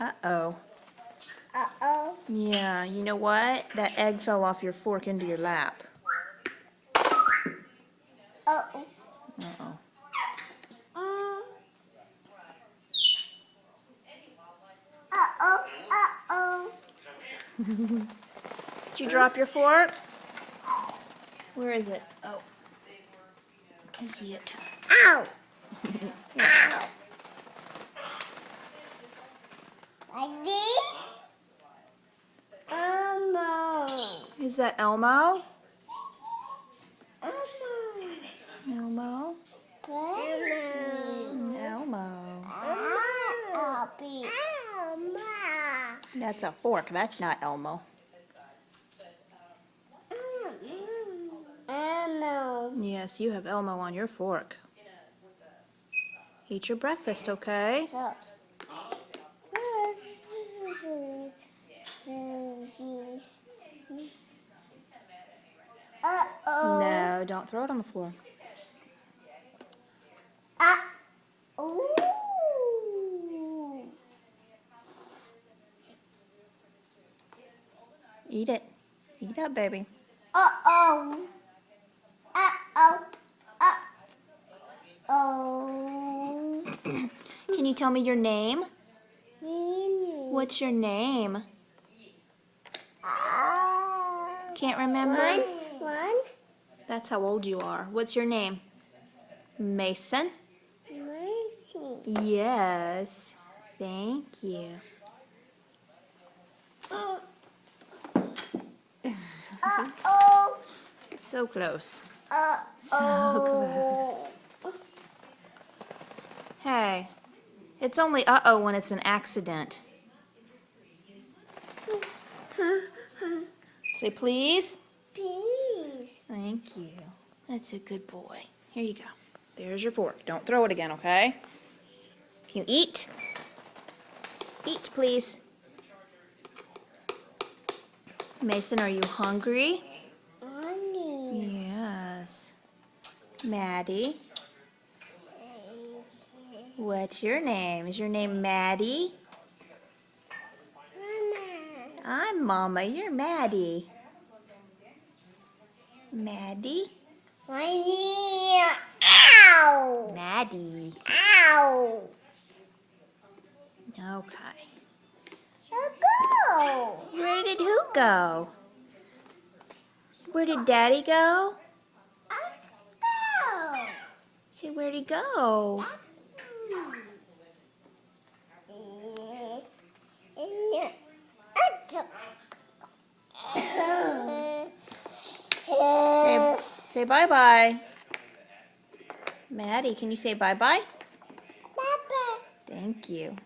Uh-oh. Uh-oh. Yeah, you know what? That egg fell off your fork into your lap. Uh-oh. Uh-oh. Uh-oh. Uh-oh. Did you drop your fork? Where is it? Oh. I see it. Ow. Ow. Like this? Elmo. Is that Elmo? Elmo. Elmo? Elmo. Elmo. Elmo. That's a fork. That's not Elmo. Elmo. Yes, you have Elmo on your fork. Eat your breakfast, okay? Uh-oh. No, don't throw it on the floor. Ooh. Eat it. Eat up, baby. Uh-oh. Uh-oh. Uh-oh. Can you tell me your name? What's your name? Can't remember? One. That's how old you are. What's your name? Mason? Mercy. Yes. Thank you. Uh-oh. So close. So Uh-oh. close. Hey, it's only uh-oh when it's an accident. Say please. Please. Thank you. That's a good boy. Here you go. There's your fork. Don't throw it again, okay? Can you eat? Eat, please. Mason, are you hungry? Honey. Yes. Maddie. What's your name? Is your name Maddie? Mama. I'm Mama. You're Maddie. Maddie? Honey. Ow. Maddie. Ow. Okay. Go. Where did who go? Where did Daddy go? Go. Say, where'd he go? Say bye-bye. Maddie, can you say bye-bye? Papa. Thank you.